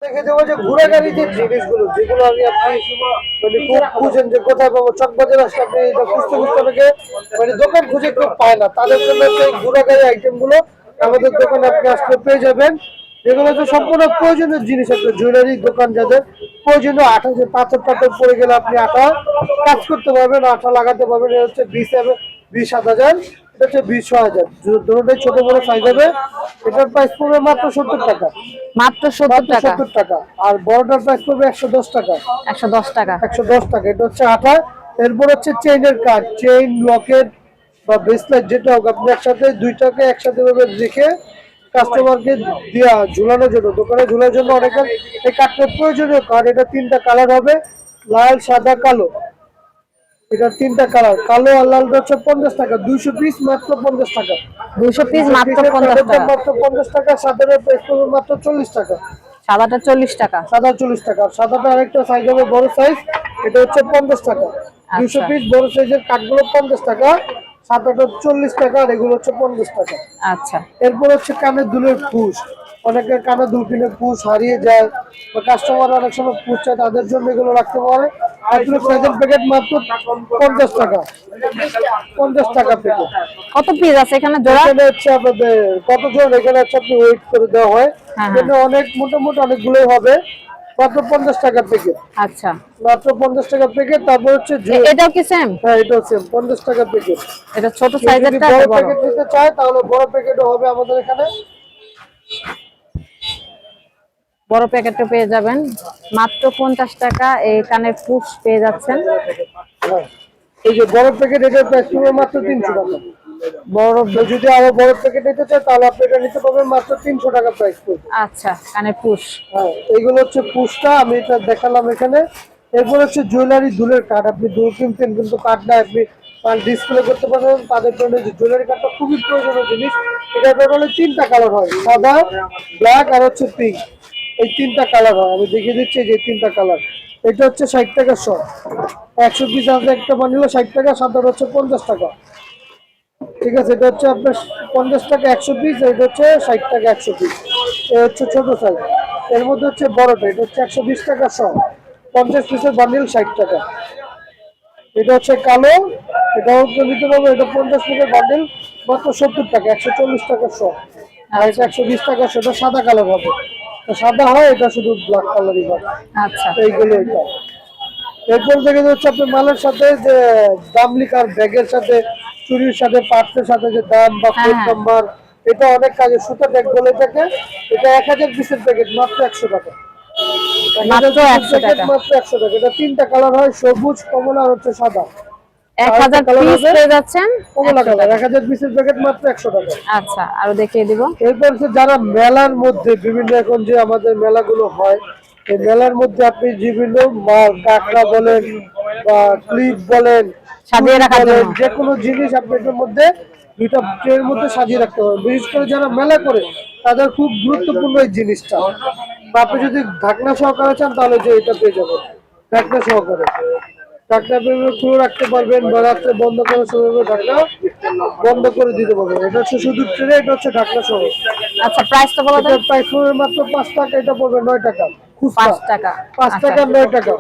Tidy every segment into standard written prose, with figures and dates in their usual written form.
দেখে দেবো যে ঘোরাঘুরি যে জিনিসগুলো যেগুলো আমি আপনি মানে খুব খুঁজেন যে কোথায় পাবো, চকবাজার আসলে আপনি এটা খুঁজতে খুঁজতে অনেকে মানে দোকান খুঁজে কেউ পায় না, তাদের জন্য সেই ঘোরাঘুরি আইটেম গুলো আমাদের দোকানে আপনি আসলে পেয়ে যাবেন। যেগুলো হচ্ছে সম্পূর্ণ প্রয়োজনীয় জিনিস, একটা জুয়েলারি দোকান যাদের প্রয়োজনীয় আঠা, যে পাথর টাথর পড়ে গেলে আপনি আঠা কাজ করতে পারবেন, আঠা লাগাতে পারবেন। এটা হচ্ছে 20,000, এটা হচ্ছে 20,000, দুটোটাই ছোট বড় সাইজ হবে। এটার প্রাইস পড়বে মাত্র 70 টাকা। মাত্র 70 টাকা। 70 টাকা। আর বড়টার প্রাইস পড়বে 110 টাকা। 110 টাকা। 110 টাকা। এটা হচ্ছে আঠা। এরপর হচ্ছে চেইনের কাজ, চেইন, লকেট বা ব্রেসলেট যেটা হোক, আপনি একসাথে দুইটাকে একসাথে ভাবে রেখে কাস্টমারকে দিয়া ঝুলানোর জন্য, দোকানে ঝুলানোর জন্য অনেকের এই কাঠের প্রয়োজনীয় কাঠ। এটা 3টা কালার হবে, লাল, সাদা, কালো। এটা 3টা কালার, কালো আর লালটা হচ্ছে 50 টাকা। 200 পিস মাত্র 50 টাকা। 200 পিস মাত্র 50 কাঠের দাম টাকা। মাত্র 50 টাকা। সাদার প্রাইস পড়বে মাত্র 40 টাকা। সাদাটা 40 টাকা। সাদা 40 টাকা। সাদাটা আরেকটা সাইজ হবে, বড় সাইজ, এটা হচ্ছে 50 টাকা। 200 আচ্ছা পিস বড় সাইজের কাঠগুলো 50 টাকা, সাদাটা 40 টাকা, আর এগুলো হচ্ছে 50 টাকা। আচ্ছা। এরপর হচ্ছে কানের দুলের ফুস, অনেকের কানের দুল কিনে ফুস হারিয়ে যায় বা কাস্টমার অনেক সময় ফুস চায়, তাদের জন্য এগুলো রাখতে পারে। এগুলো সাইজের প্যাকেট মাত্র 50 টাকা। 50 টাকা প্যাকেট। কত পিস আছে এখানে জোড়া? এখানে হচ্ছে আপনাদের কত জন, এখানে হচ্ছে আপনি ওয়েট করে দেওয়া হয়। হ্যাঁ হ্যাঁ। এখানে অনেক মোটামুটি অনেকগুলোই হবে। মাত্র 50 টাকা প্যাকেট। আচ্ছা, মাত্র 50 টাকা প্যাকেট। তারপর হচ্ছে এটাও কি সেম? হ্যাঁ, এটাও সেম 50 টাকা প্যাকেট। এটা ছোট কেউ যদি সাইজেরটা, বড় এটা বড়। প্যাকেট নিতে চায় তাহলে বড় প্যাকেটও হবে আমাদের এখানে। বড় প্যাকেটও পেয়ে যাবেন মাত্র 50 টাকা। এই কানের পুশ পেয়ে যাচ্ছেন। হ্যাঁ, এই যে বড় প্যাকেট, এটার প্রাইস পড়বে মাত্র 300 টাকা। বড়। কেউ যদি আরো বড় প্যাকেট নিতে চায় তাহলে আপনি এটা নিতে পারবেন মাত্র 300 টাকা প্রাইস পড়বে। আচ্ছা, কানের পুশ। হ্যাঁ, এইগুলো হচ্ছে পুশটা, আমি এটা দেখালাম এখানে। এরপর হচ্ছে জুয়েলারি দুলের কার্ড, আপনি দুল কিনতেন কিন্তু কার্ড না, আপনি ডিসপ্লে করতে পারবেন, তাদের জন্য যে জুয়েলারি কার্ডটা খুবই প্রয়োজনীয় জিনিস। এটা টোটালি 3টা কালার হয়, সাদা, ব্ল্যাক আর হচ্ছে পিঙ্ক। এই 3টা কালার হয়, আমি দেখিয়ে দিচ্ছি যে 3টা কালার। এটা হচ্ছে 60 টাকা শ, 100 পিস আছে একটা বানিয়ে 60 টাকা। সাদাটা হচ্ছে 50 টাকা। ঠিক আছে, এটা হচ্ছে আপনার 50 টাকা 100 পিস, এটা হচ্ছে 60 টাকা 100 পিস। এ হচ্ছে ছোট সাইজ। এর মধ্যে হচ্ছে বড়টা, এটা হচ্ছে 120 টাকা শ, 50 পিসের বান্ডিল 60 টাকা। এটা হচ্ছে কালো, এটাও নিতে পারবো, এটা 50 পিসের বান্ডিল মাত্র 70 টাকা, 140 টাকা শ। আর এটা 120 টাকা শ, এটা সাদা কালার হবে। তো সাদা হয়, এটা শুধু ব্ল্যাক কালারই হবে। আচ্ছা। এইগুলো এটা। এরপর থেকে হচ্ছে আপনার মালের সাথে যে দামলিকার ব্যাগের সাথে, চুরির সাথে, পার্সের সাথে যে দাম বা হ্যাঁ ফোন হ্যাঁ। নাম্বার, এটা অনেক কাজে সুতা ব্যাগ বলে থাকে। এটা 1000 পিসের প্যাকেট মাত্র 100 টাকা। মাত্র 100 টাকা। মাত্র 100 টাকা। এটা 3টা কালার হয়, সবুজ, কমলা আর হচ্ছে সাদা। 1000 পিস পেয়ে যাচ্ছেন কমলা 100 কালার, টাকা। 1000 পিসের প্যাকেট মাত্র 100 টাকা। আচ্ছা, আরো দেখিয়ে দিব। এরপর হচ্ছে যারা মেলার মধ্যে বিভিন্ন, এখন যে আমাদের মেলাগুলো হয়, এই মেলার মধ্যে আপনি বিভিন্ন মাল, কাঁকড়া বলেন বা ক্লিপ বলেন, সাজিয়ে রাখার বলেন, জন্য। যে কোনো জিনিস আপনি এটার মধ্যে দুইটা ট্রের মধ্যে সাজিয়ে রাখতে পারবেন। বিশেষ করে যারা মেলা করে তাদের খুব গুরুত্বপূর্ণ এই জিনিসটা। বা আপনি যদি ঢাকনা সহকারে চান তাহলে যে এটা পেয়ে যাবেন, ঢাকনা সহকারে। ঢাকনা খুলে রাখতে পারবেন বা রাত্রে বন্ধ করার সময় ঢাকনা বন্ধ করে দিতে পারবেন। এটা হচ্ছে শুধু ট্রে, এটা হচ্ছে ঢাকনা সহ। আচ্ছা, প্রাইসটা বলো তো। এটার প্রাইস পড়বে মাত্র 5 টাকা, এটা পড়বে 9 টাকা। 5 টাকা। 5 আচ্ছা। টাকা 9 টাকা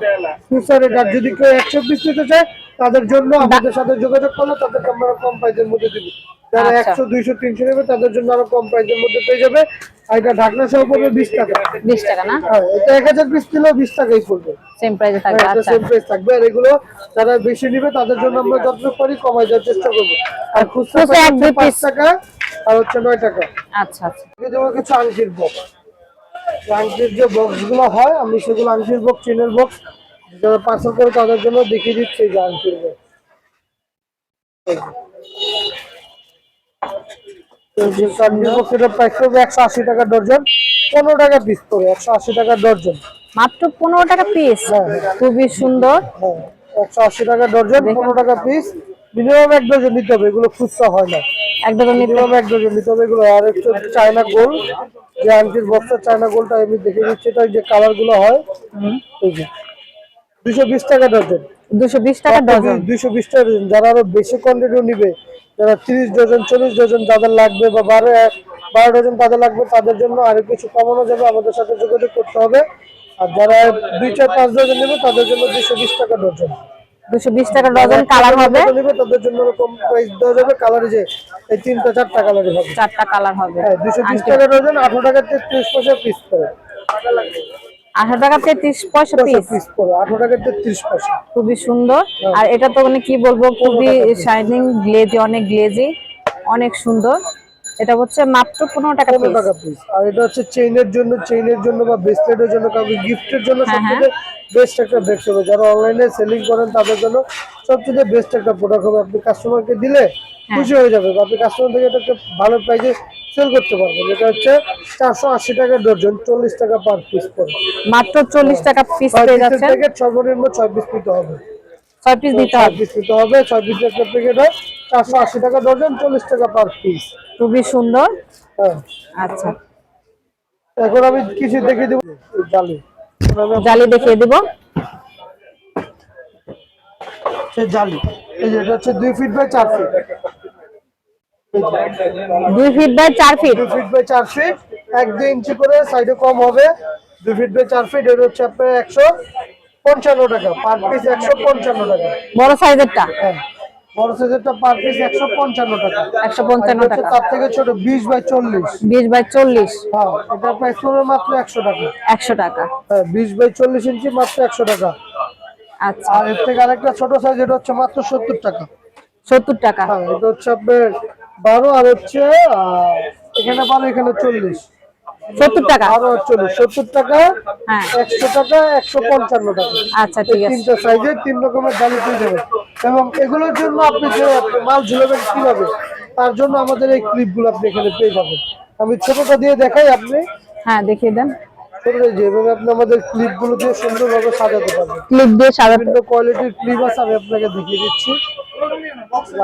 খুচরা রেট। আর যদি কেউ 100 পিস নিতে চায় তাদের জন্য আমাদের সাথে যোগাযোগ করলে তাদেরকে আমরা কম প্রাইসের মধ্যে দিব। যারা আচ্ছা। 100, 200, 300 নেবে তাদের জন্য আরো কম প্রাইসের মধ্যে পেয়ে যাবে। আর এটা ঢাকনা সহ পড়বে 20 টাকা। 20 টাকা না? হ্যাঁ, এটা 1000 পিস কিলো 20 টাকাই পড়বে। সেম প্রাইসে থাকবে। হ্যাঁ, এটা আচ্ছা। সেম প্রাইস থাকবে। আর এগুলো যারা বেশি নিবে তাদের জন্য আমরা যতটুকু পারি কমাই দেওয়ার চেষ্টা করবো। আর খুচরা খুচরা এক দুই 5 পিস। টাকা আর হচ্ছে 9 টাকা। আচ্ছা আচ্ছা। দেবো কিছু আংটির বক্স। আংটির যে বক্স গুলো হয়, আমি সেগুলো আংটির বক্স, চেনের বক্স যারা পার্সেল করে তাদের জন্য দেখিয়ে দিচ্ছি যে আংটির বক্স। আংটির বক্স এটার প্রাইস পড়বে 180 টাকা ডর্জন, 15 টাকা পিস পড়বে, 180 টাকা ডর্জন। মাত্র 15 টাকা পিস। হ্যাঁ খুবই সুন্দর। হ্যাঁ, 180 টাকা ডর্জন, 15 টাকা পিস। মিনিমাম 1 ডজন নিতে হবে, এগুলো খুচরা হয় না। একদম নিতে। মিনিমাম 1 ডজন নিতে হবে এগুলো। আর হচ্ছে চায়না গোল্ড, যে আংটির বক্সের চায়না গোল্ডটা আমি দেখে দিচ্ছি, এটা যে কালার গুলো হয়, এই যে 220 টাকা ডজন। 220 টাকা ডজন। 220 টাকা ডজন। যারা আরো বেশি কোয়ান্টিটি নিবে, যারা 30 ডজন 40 ডজন যাদের লাগবে বা 12 ডজন তাদের লাগবে, তাদের জন্য আরো কিছু কমানো যাবে, আমাদের সাথে যোগাযোগ করতে হবে। আর যারা 2 4 5 ডজন নেবে তাদের জন্য 220 টাকা ডজন। 220 টাকা ডজন। কালার হবে নেবে তাদের জন্য কম প্রাইস দেওয়া যাবে। কালারে যে এই 3টা 4টা কালারই হবে, 4টা কালার হবে। হ্যাঁ 220 টাকা ডজন, 18 টাকা 33 পয়সা পিস করে। 18 টাকা 33 পয়সা পিস করে 18 টাকা 33 পয়সা। খুবই সুন্দর। আর এটা তো মানে কি বলবো, খুবই শাইনিং, গ্লেজি, অনেক গ্লেজি, অনেক সুন্দর। এটা হচ্ছে মাত্র 15 টাকা পিস। আর এটা হচ্ছে চেইনের জন্য বা ব্রেসলেটের জন্য, কাউকে গিফটের জন্য সবচেয়ে বেস্ট একটা ব্যাগ হবে। যারা অনলাইনে সেলিং করেন তাদের জন্য সবচেয়ে বেস্ট একটা প্রোডাক্ট হবে। আপনি কাস্টমারকে দিলে খুশি হয়ে যাবে, আপনি কাস্টমার থেকে এটা ভালো প্রাইসে সেল করতে পারবেন। এটা হচ্ছে 480 টাকা ডজন, 40 টাকা পার পিস পড়ে। মাত্র 40 টাকা পিস পেয়ে যাচ্ছেন। প্যাকেট সর্বনিম্ন 6 পিস নিতে হবে। 6 পিস দিতে হবে। 6 পিস একটা প্যাকেট হয় 480 টাকা ডজন, 40 টাকা পার পিস। খুবই সুন্দর। হ্যাঁ আচ্ছা, এখন আমি কিছু দেখিয়ে দেব। জালি দেখিয়ে দিব। জালি এই যে এটা হচ্ছে 2 feet by 4 feet. 2 feet by 4 feet. 2 feet by 4 feet, 1-2 inch করে সাইডে কম হবে। 2 ফিট বাই 4 ফিট, এটা হচ্ছে আপনার 155 টাকা পার পিস। 155 টাকা বড় সাইজেরটা। হ্যাঁ, বড় সাইজেরটা পার পিস 155 টাকা। 155 টাকা। তার থেকে ছোট 20 বাই 40। 20 বাই 40। হ্যাঁ, এটা প্রাইস পড়বে মাত্র 100 টাকা। 100 টাকা। হ্যাঁ, 20 বাই 40 ইঞ্চি মাত্র 100 টাকা। আচ্ছা, আর এর থেকে আরেকটা ছোট সাইজ, এটা হচ্ছে মাত্র 70 টাকা। 70 টাকা। হ্যাঁ, এটা হচ্ছে আপনার 12 আর হচ্ছে এখানে 12 এখানে 40। 70 টাকা। আর 40 70 টাকা। হ্যাঁ, 100 টাকা 155 টাকা। আচ্ছা ঠিক আছে। 3টা সাইজে 3 রকমের জালি পেয়ে যাবেন। এবং এগুলোর জন্য আপনি যে মাল ঝুলাবেন কিভাবে, তার জন্য আমাদের এই ক্লিপগুলো আপনি এখানে পেয়ে যাবেন। আমি ছোটটা দিয়ে দেখাই, আপনি হ্যাঁ দেখিয়ে দেন। ছোটটা যেভাবে আপনি আমাদের ক্লিপগুলো দিয়ে সুন্দরভাবে সাজাতে পারবেন। ক্লিপ দিয়ে সাজাতে। বিভিন্ন কোয়ালিটির ক্লিপ আছে, আমি আপনাকে দেখিয়ে দিচ্ছি।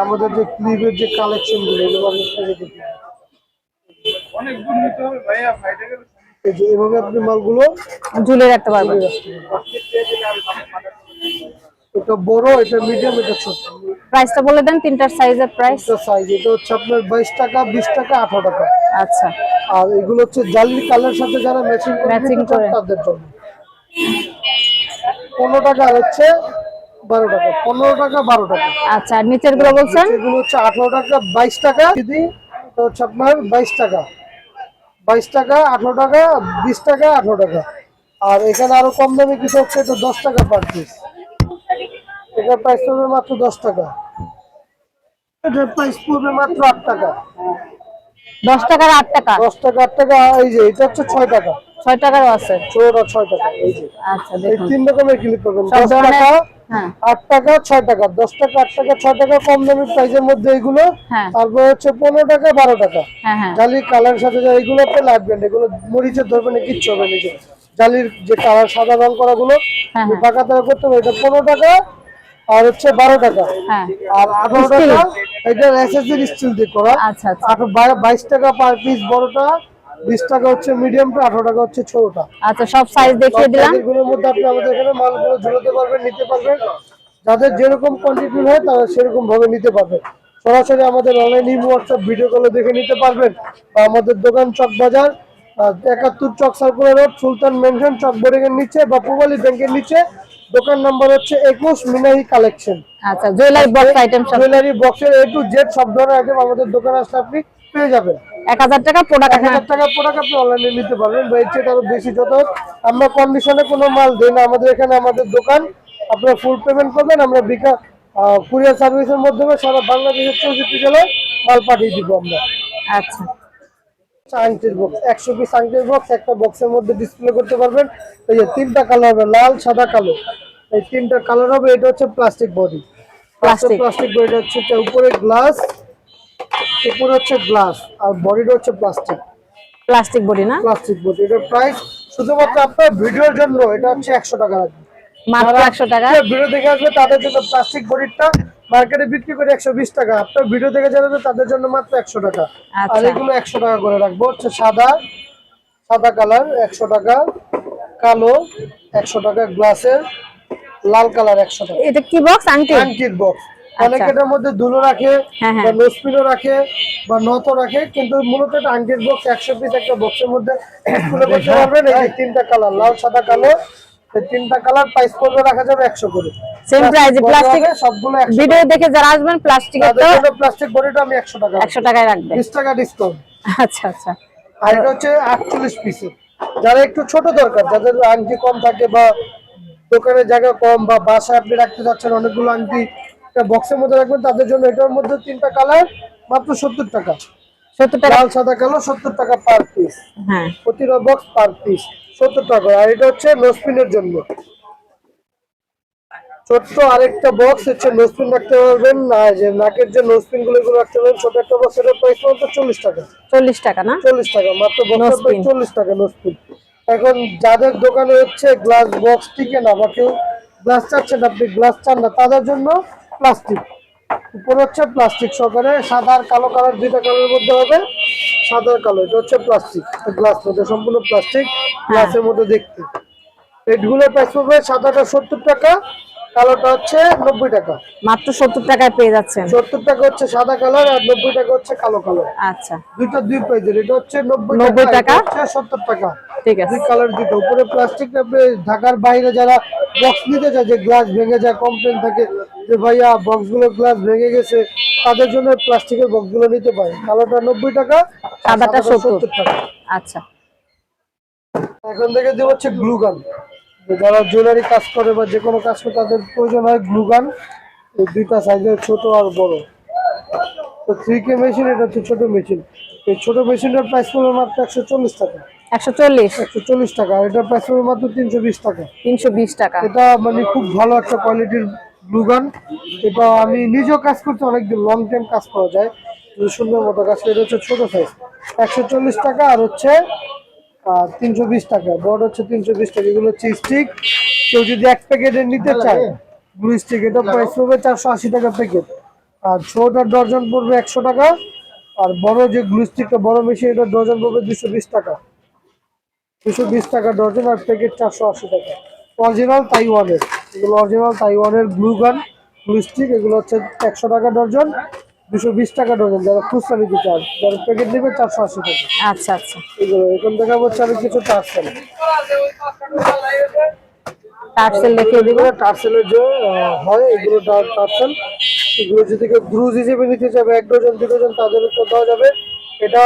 আমাদের যে ক্লিপের যে কালেকশন গুলো, এগুলো আমি আপনাকে দেখিয়ে অনেক দূর নিতে হবে ভাইয়া, এই যে এভাবে আপনি মালগুলো ঝুলিয়ে রাখতে পারবেন। এটা বড়, এটা মিডিয়াম, এটা ছোট। প্রাইসটা বলে দেন, তিনটার সাইজের প্রাইস। সাইজ এটা হচ্ছে আপনার 22 টাকা, 20 টাকা, 18 টাকা। আচ্ছা, আর এগুলো হচ্ছে জালির কালার সাথে যারা ম্যাচিং করে তাদের জন্য 15 টাকা, আর হচ্ছে 12 টাকা। 15 টাকা 12 টাকা। আচ্ছা, আর নিচের গুলো বলছেন? এগুলো হচ্ছে 18 টাকা, 22 টাকা। দিদি এটা হচ্ছে আপনার 22 টাকা, 22 টাকা, 18 টাকা, 20 টাকা, 18 টাকা। আর এখানে আরো কম দামে কিছু হচ্ছে, এটা 10 টাকা পার পিস। এটার প্রাইস পড়বে মাত্র 10 টাকা। এটার প্রাইস পড়বে মাত্র 8 টাকা। 10 টাকার 8 টাকা। 10 টাকা 8 টাকা। এই যে এটা হচ্ছে 6 টাকা। 6 টাকারও আছে। ছোটটা 6 টাকা। এই যে আচ্ছা এই দেখুন, 3 রকমের ক্লিপ পাবেন। সব 10 ধরনের। টাকা, হ্যাঁ 8 টাকা, 6 টাকা। 10 টাকা 8 টাকা 6 টাকা কম দামি প্রাইসের মধ্যে এগুলো। হ্যাঁ তারপর হচ্ছে 15 টাকা 12 টাকা। হ্যাঁ হ্যাঁ জালি কালার সাথে যা এগুলো আপনি লাগবেন, এগুলো মরিচের ধরবে না, কিচ্ছু হবে না। জালির যে কালার সাদা রং করা গুলো হ্যাঁ ফাঁকা তারা করতে হবে। এটা 15 টাকা আর হচ্ছে 12 টাকা। হ্যাঁ। আর 18 টাকা এটা এসএসএর স্টিল দিয়ে করা। আচ্ছা আচ্ছা 22 টাকা পার পিস বড়টা, 20 টাকা হচ্ছে মিডিয়ামটা, 18 টাকা হচ্ছে ছোটটা। আচ্ছা, সব সাইজ দেখিয়ে দিলাম। এগুলোর মধ্যে আপনি আমাদের এখানে মালগুলো ঝুলাতে পারবেন, নিতে পারবেন। যাদের যেরকম কোয়ান্টিটি হয় তারা সেরকম ভাবে নিতে পারবেন। সরাসরি আমাদের অনলাইন হোয়াটসঅ্যাপ ভিডিও কলে দেখে নিতে পারবেন, বা আমাদের দোকান চক বাজার 71 চক সার্কুলার রোড, সুলতান মেনশন, চক বোর্ডিং এর নিচে বা পূবালী ব্যাংকের নিচে। দোকান নাম্বার হচ্ছে 21, মিনাহি কালেকশন। আচ্ছা, জুয়েলারি বক্স আইটেম সব। জুয়েলারি বক্সের A to Z সব ধরনের আইটেম আমাদের দোকানে আসলে আপনি পেয়ে যাবেন। 1000 টাকা প্রোডাক্ট। 1000 টাকা প্রোডাক্ট আপনি অনলাইনে নিতে পারবেন, বা এর চেয়ে আরো বেশি যত হোক। আমরা কন্ডিশনে কোনো মাল দেই না, আমাদের এখানে আমাদের দোকান। আপনারা ফুল পেমেন্ট করবেন, আমরা কুরিয়ার সার্ভিসের মাধ্যমে সারা বাংলাদেশের 64 জেলায় মাল পাঠিয়ে দিব আমরা। আচ্ছা, আংটির বক্স 100 পিস আংটির বক্স একটা বক্সের মধ্যে ডিসপ্লে করতে পারবেন। এই যে 3টা কালার হবে, লাল সাদা কালো, এই 3টা কালার হবে। এটা হচ্ছে প্লাস্টিক বডি, প্লাস্টিক। প্লাস্টিক বডিটা হচ্ছে উপরে গ্লাস, উপরে হচ্ছে গ্লাস, আর বডিটা হচ্ছে প্লাস্টিক। প্লাস্টিক বডি না? Plastic body. এটার প্রাইস শুধুমাত্র আপনার ভিডিওর জন্য এটা হচ্ছে 100 টাকা লাগবে। মাত্র 100 টাকা। ভিডিও দেখে আসবে তাদের জন্য প্লাস্টিক বডিটা মার্কেটে বিক্রি করে 120 টাকা, আপনার ভিডিও দেখে যাবে তাদের জন্য মাত্র 100 টাকা। আর আচ্ছা, এগুলো 100 টাকা করে রাখবো। হচ্ছে সাদা কালার 100 টাকা, কালো 100 টাকা, গ্লাসের লাল কালার 100 টাকা। এটা কি বক্স? আংটি। আংটির বক্স অনেকে এটার মধ্যে দুলো রাখে হ্যাঁ, হ্যাঁ। বা নোসপিনও রাখে বা নথও রাখে, কিন্তু মূলত এটা আংটির বক্স 100 পিস একটা বক্সের মধ্যে খুলে করতে পারবেন। এই যে তিনটা কালার, লাল সাদা কালো, এই তিনটা কালার প্রাইস পড়বে রাখা যাবে 100 করে। সেম প্রাইস প্লাস্টিক সবগুলো 100 ভিডিও দেখে যারা আসবেন প্লাস্টিকের তো প্লাস্টিক বডিটা আমি 100 টাকা 100 টাকায় রাখবেন। 20 টাকা ডিসকাউন্ট। আচ্ছা আচ্ছা। আর এটা হচ্ছে 48 পিসের, যারা একটু ছোট দরকার, যাদের আংটি কম থাকে বা দোকানের জায়গা কম বা বাসায় আপনি রাখতে যাচ্ছেন অনেকগুলো আংটি একটা বক্সের মধ্যে রাখবেন, তাদের জন্য এটার মধ্যে তিনটা কালার মাত্র 70 টাকা। 70 টাকা। লাল সাদা কালো 70 টাকা পার পিস। হ্যাঁ, প্রতিটা বক্স পার পিস 70 টাকা। আর এটা হচ্ছে নোসপিনের জন্য ছোট্ট আরেকটা বক্স হচ্ছে, নোসপিন রাখতে পারবেন না, যে নাকের যে নোসপিন গুলো এগুলো রাখতে পারবেন, ছোট একটা বক্স, এর প্রাইস মাত্র 40 টাকা। 40 টাকা না? 40 টাকা মাত্র বক্সের প্রাইস 40 টাকা নোসপিন। এখন যাদের দোকানে হচ্ছে গ্লাস বক্স টিকে না বা কেউ গ্লাস চাচ্ছেন, আপনি গ্লাস চান না, তাদের জন্য প্লাস্টিক, উপরে হচ্ছে প্লাস্টিক সহকারে সাদা আর কালো কালার, দুইটা কালারের মধ্যে হবে, সাদা আর কালো। এটা হচ্ছে প্লাস্টিক গ্লাস, মধ্যে সম্পূর্ণ প্লাস্টিক গ্লাসের মধ্যে দেখতে। এগুলোর প্রাইস পড়বে সাদাটা 70 টাকা, কালোটা হচ্ছে 90 টাকা। মাত্র 70 টাকায় পেয়ে যাচ্ছেন। 70 টাকা হচ্ছে সাদা কালার আর 90 টাকা হচ্ছে কালো কালার। আচ্ছা, দুইটা দুই প্রাইজের, এটা হচ্ছে 90 টাকা, এটা হচ্ছে 70 টাকা। ঠিক আছে। দুই কালার দুটো, উপরে প্লাস্টিক। আপনি ঢাকার বাইরে যারা বক্স নিতে চায়, যে গ্লাস ভেঙে যায়, কমপ্লেন থাকে যে ভাইয়া বক্সগুলো গ্লাস ভেঙে গেছে, তাদের জন্য প্লাস্টিকের বক্সগুলো নিতে পারে। কালোটা 90 টাকা, সাদাটা 70 টাকা। আচ্ছা। এখন থেকে যে হচ্ছে গ্লু গান, যারা জুয়েলারি কাজ করে বা যে কোনো কাজ করে তাদের প্রয়োজন হয় গ্লু গান। এই দুইটা সাইজের, ছোট আর বড়। তো 3K মেশিন, এটা হচ্ছে ছোট মেশিন। এই ছোট মেশিনটার প্রাইস পড়বে মাত্র 140 টাকা। 140 টাকা। আর এটার প্রাইস পড়বে মাত্র 320 টাকা। 320 টাকা। এটা মানে খুব ভালো একটা কোয়ালিটির গ্লু গান। এটা আমি নিজেও কাজ করতে, অনেকদিন লং টাইম কাজ করা যায়, সুন্দর মতো কাজ করে। এটা হচ্ছে ছোট সাইজ 140 টাকা, আর হচ্ছে 320 টাকা। বড় হচ্ছে 320 টাকা। এগুলো হচ্ছে স্টিক, কেউ যদি এক প্যাকেটের নিতে চায় গ্লু স্টিক, এটা প্রাইস পড়বে 480 টাকা প্যাকেট। আর ছোটটার ডজন পড়বে 100 টাকা। আর বড় যে গ্লু স্টিকটা বড় মেশিন, এটা ডজন পড়বে 220 টাকা। 220 টাকা ডজন, আর প্যাকেট 480 টাকা। অরিজিনাল তাইওয়ানের, এগুলো অরিজিনাল তাইওয়ানের গ্লু গান, গ্লু স্টিক। এগুলো হচ্ছে 100 টাকা ডজন, 220 টাকা ডজন। যারা খুচরা নিতে চান, যারা প্যাকেট নেবে 480 টাকা। আচ্ছা আচ্ছা। এগুলো এখন দেখা হচ্ছে আমি কিছু টার্সেল দেখিয়ে দিব। টার্সেলের যে হয়, এগুলো টার্সেল। এগুলো যদি কেউ গ্রুজ হিসেবে নিতে চাবে, 1 ডজন 2 ডজন, তাদের উপর দেওয়া যাবে। এটা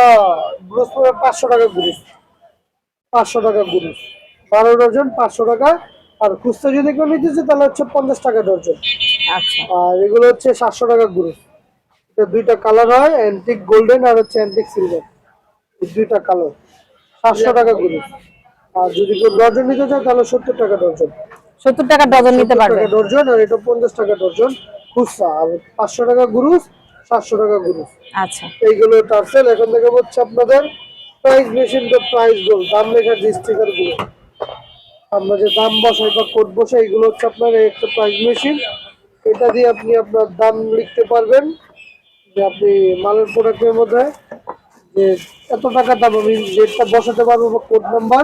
গ্রুজ পড়বে 500 টাকা গ্রুজ, 500 টাকা গ্রুজ। 12 ডজন 500 টাকা। আর খুচরা যদি কেউ নিতে চায় তাহলে হচ্ছে 50 টাকা ডজন। আচ্ছা। আর এগুলো হচ্ছে 700 টাকা গ্রুজ। এটা দুইটা কালার হয়, অ্যান্টিক গোল্ডেন আর হচ্ছে অ্যান্টিক সিলভার। এই দুইটা কালার 700 টাকা গ্রুজ। আর যদি কেউ ডজন নিতে চায় তাহলে 70 টাকা ডজন। 70 টাকা ডজন নিতে পারবে ডজন। আর এটা 50 টাকা ডজন খুচরা। আর 500 টাকা গ্রুজ, 700 টাকা গ্রুজ। আচ্ছা। এইগুলো টার্সেল। এখন থেকে হচ্ছে আপনাদের প্রাইস মেশিন, তো প্রাইস গোল দাম লেখার যে স্টিকার গুলো, আমরা যে দাম বসাই বা কোড বসাই, এগুলো হচ্ছে আপনার একটা প্রাইস মেশিন। এটা দিয়ে আপনি আপনার দাম লিখতে পারবেন, যে আপনি মালের প্রোডাক্টের মধ্যে যে এত টাকা দাম, আমি রেটটা বসাতে পারবো বা কোড নাম্বার।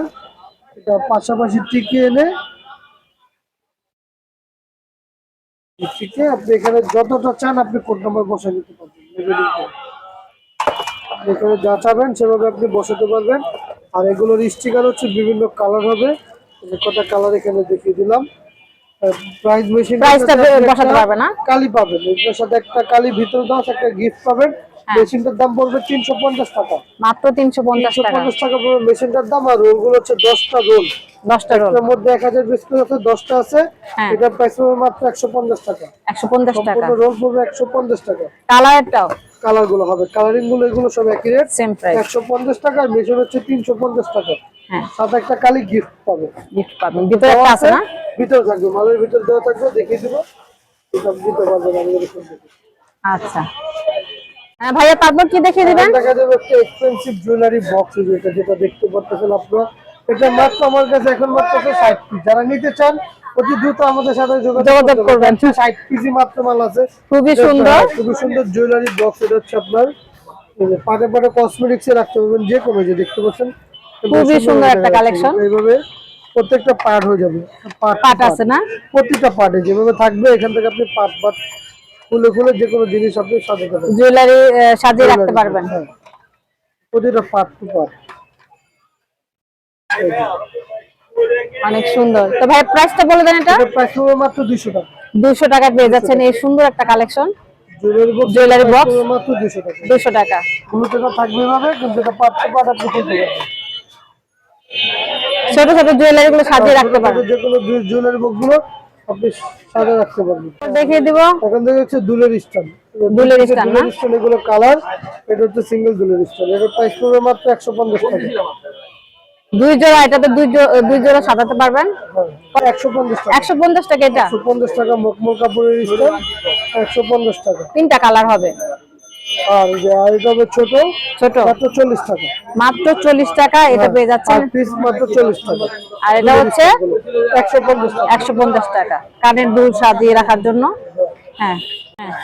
এটা পাশাপাশি টিকে এনে টিকে আপনি এখানে যতটা চান আপনি কোড নাম্বার বসাই নিতে পারবেন। এখানে যা চাবেন সেভাবে আপনি বসাতে পারবেন। আর এগুলোর স্টিকার হচ্ছে বিভিন্ন কালার হবে, কটা কালার এখানে দেখিয়ে দিলাম। প্রাইস মেশিন প্রাইসটা বসাতে পারবে না, কালি পাবেন, এটার সাথে একটা কালি ভিতরে দাও, একটা গিফট পাবেন। মেশিনটার দাম পড়বে 350 টাকা, মাত্র 350 টাকা। 350 টাকা পড়বে মেশিনটার দাম। আর রোলগুলো হচ্ছে 10টা রোল, 10টা রোল, এর মধ্যে 1000 পিস করে আছে, 10টা আছে। এটা প্রাইস পড়বে মাত্র 150 টাকা। 150 টাকা। রোল পড়বে 150 টাকা। কালারটাও কালার গুলো হবে, কালারিং গুলো এগুলো সব একই রেট, সেম প্রাইস 150 টাকা। আর মেশিন হচ্ছে 350 টাকা। হ্যাঁ, সাথে একটা কালি গিফট পাবে, গিফট পাবেন। ভিতরে একটা আছে না? ভিতরে থাকবে, মালের ভিতরে দেওয়া থাকবে, দেখিয়ে দিব। এটা দিতে পারবেন আমাদের এখান থেকে। আচ্ছা। হ্যাঁ ভাইয়া, তারপর কি দেখিয়ে দিবেন? দেখা যাবে একটা এক্সপেন্সিভ জুয়েলারি বক্স, যেটা দেখতে পাচ্ছেন আপনারা। এটা মাত্র আমার কাছে এখন মাত্র 60 পিস। যারা নিতে চান অতি দ্রুত আমাদের সাথে যোগাযোগ করবেন। 60 পিসই মাত্র মাল আছে। খুবই সুন্দর, খুবই সুন্দর জুয়েলারি বক্স। এটা হচ্ছে আপনার পাটে পাটে কসমেটিক্সে রাখতে পারবেন, যে কোনো, যে দেখতে পাচ্ছেন খুবই সুন্দর একটা কালেকশন। এইভাবে প্রত্যেকটা পার্ট হয়ে যাবে, পাট আছে না? প্রতিটা পার্টে যেভাবে থাকবে, এখান থেকে আপনি পার্ট খুলে খুলে যে কোনো জিনিস আপনি সাজাতে পারবেন। জুয়েলারি সাজিয়ে রাখতে পারবেন। হ্যাঁ, প্রতিটা পার্ট টু পার্ট। অনেক সুন্দর। তো ভাই প্রাইসটা বলে দেন। এটা এটা প্রাইস হবে মাত্র 200 টাকা। 200 টাকা পেয়ে যাচ্ছেন এই সুন্দর একটা কালেকশন জুয়েলারি বক্স বক্স মাত্র 200 টাকা। 200 টাকা। হলুদটা থাকবে এভাবে, কিন্তু এটা পার্ট টু পার্ট আপনি কিনতে পারবেন। ছোট ছোট জুয়েলারি গুলো সাজিয়ে রাখতে পারবেন। যে কোনো জুয়েলারি বক্স গুলো আপনি সাজিয়ে রাখতে পারবেন। দেখিয়ে দিব। এখন থেকে হচ্ছে দুলের স্টান। দুলের স্টান না? স্টান এগুলো কালার। এটা হচ্ছে সিঙ্গেল দুলের স্টান। এর প্রাইস পড়বে মাত্র 150 টাকা। 2 জোড়া, এটাতে 2 জোড়া সাজাতে পারবেন। 150 টাকা। 150 টাকা এটা। 150 টাকা মখমল কাপড়ের স্টান, 150 টাকা। তিনটা কালার হবে। আর এটা হবে ছোট মাত্র 40 টাকা। মাত্র 40 টাকা এটা পেয়ে যাচ্ছেন। আর পিস মাত্র 40 টাকা। আর এটা হচ্ছে 150 টাকা। 150 টাকা কানের দুল সাজিয়ে রাখার জন্য। হ্যাঁ হ্যাঁ।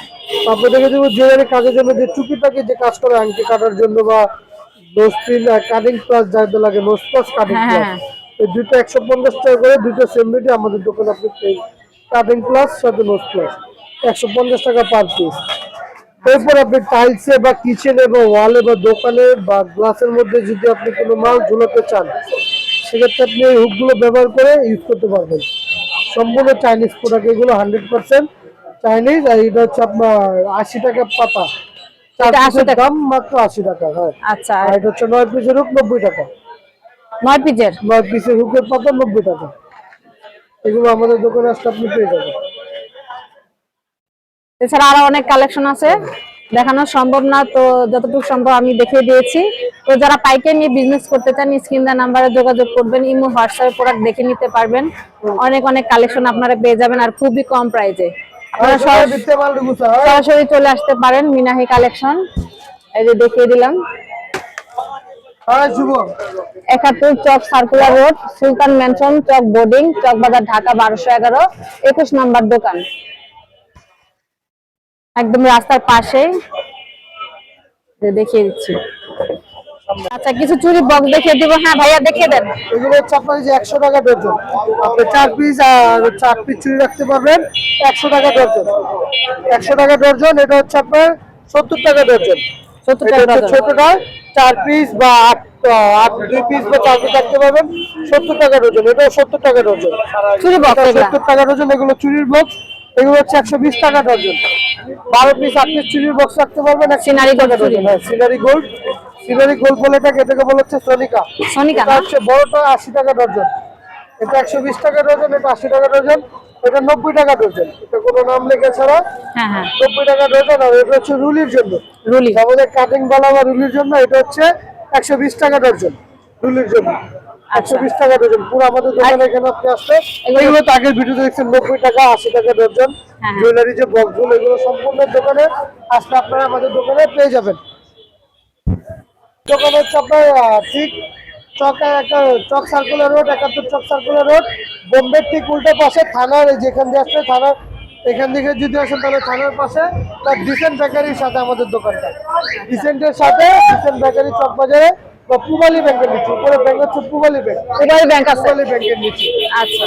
তারপর দেখে দেবো জুয়েলারি কাজের জন্য যে টুকিটাকি যে কাজ করে, আংটি কাটার জন্য বা নোজ পিন কাটিং প্লাস যাতে লাগে, নোজ প্লাস কাটিং প্লাস, এই দুটো 150 টাকা করে, দুটো সেম রেটে আমাদের দোকানে আপনি কাটিং প্লাস সাথে নোজ প্লাস 150 টাকা পার পিস। এরপর আপনি টাইলসে বা কিচেনে বা ওয়ালে বা দোকানে বা গ্লাসের মধ্যে যদি আপনি কোনো মাল ঝুলাতে চান, সেক্ষেত্রে আপনি এই হুকগুলো ব্যবহার করে ইউজ করতে পারবেন। সম্পূর্ণ চাইনিজ প্রোডাক্ট এগুলো, 100% চাইনিজ। আর এটা হচ্ছে আপনার 80 টাকা পাতা, 4 পিসের দাম মাত্র 80 টাকা। হ্যাঁ আচ্ছা। আর এটা হচ্ছে 9 পিসের হুক 90 টাকা। 9 পিসের হুকের পাতা 90 টাকা। এগুলো আমাদের দোকানে আসলে আপনি পেয়ে যাবেন। এছাড়া আরো অনেক কালেকশন আছে, দেখানো সম্ভব না, তো যতটুকু সম্ভব আমি দেখিয়ে দিয়েছি। তো যারা পাইকারি নিয়ে বিজনেস করতে চান স্ক্রিন দেওয়া নাম্বারে যোগাযোগ করবেন। ইমো হোয়াটসঅ্যাপে প্রোডাক্ট দেখে নিতে পারবেন। অনেক অনেক কালেকশন আপনারা পেয়ে যাবেন আর খুবই কম প্রাইসে। আপনারা সরাসরি চলে আসতে পারেন মিনাহি কালেকশন। এই যে দেখিয়ে দিলাম। 71 চক সার্কুলার রোড, সুলতান ম্যানশন, চক বোর্ডিং, চক বাজার, ঢাকা 1211, 21 নম্বর দোকান, একদম রাস্তার পাশে। দেখিয়ে দিচ্ছি। আচ্ছা কিছু চুড়ি বক্স দেখিয়ে দিব। হ্যাঁ ভাইয়া দেখিয়ে দেন। এগুলো হচ্ছে আপনার যে 100 টাকা ডজন। আপনি 4 পিস আর 4 পিস চুড়ি রাখতে পারবেন 100 টাকা ডজন। 100 টাকা ডজন। এটা হচ্ছে আপনার 70 টাকা ডজন। 70 টাকা ডজন। ছোটটা 4 পিস বা 8 2 পিস বা 4 পিস রাখতে পারবেন 70 টাকা ডজন। এটা 70 টাকা ডজন চুড়ি বক্স। 70 টাকা ডজন। এগুলো চুড়ির বক্স। এগুলো হচ্ছে 120 টাকা ডজন। 12 পিস 8 পিস চুড়ির বক্স রাখতে পারবেন সিনারি গোল্ড চুড়ি। হ্যাঁ সিনারি গোল্ড। সিনারি গোল্ড বলে এটাকে বলা হচ্ছে সোনিকা। এটা হচ্ছে বড়টা 80 টাকা ডজন। এটা 120 টাকা ডজন। এটা 80 টাকা ডজন। এটা 90 টাকা ডজন। এটা কোনো নাম লেখা ছাড়া 90 টাকা ডজন। আর এটা হচ্ছে রুলির জন্য, আমাদের কাটিং বালা বা রুলির জন্য এটা হচ্ছে 120 টাকা ডজন। রুলির জন্য 120 টাকা ডজন। পুরো আমাদের দোকানে এখানে আপনি আসলে এগুলো তো আগের ভিডিওতে দেখছেন 90 টাকা 80 টাকা ডজন। জুয়েলারি যে বক্সগুলো এগুলো সম্পূর্ণ দোকানে আসলে আপনারা আমাদের দোকানে পেয়ে যাবেন। দোকান হচ্ছে আপনার ঠিক চক সার্কুলার রোড, 71 চক সার্কুলার রোড, বোম্বে ঠিক উল্টো পাশে থানার, যেখান দিয়ে আসলে থানার এখান থেকে যদি আসেন তাহলে থানার পাশে তার ডিসেন্ট বেকারির সাথে আমাদের দোকানটা। ডিসেন্টের সাথে ডিসেন্ট বেকারি চক বাজারে বা পুবালি ব্যাংকের নিচে। উপরে ব্যাংক হচ্ছে পুবালি ব্যাংক। পুবালি ব্যাংকের নিচে। আচ্ছা।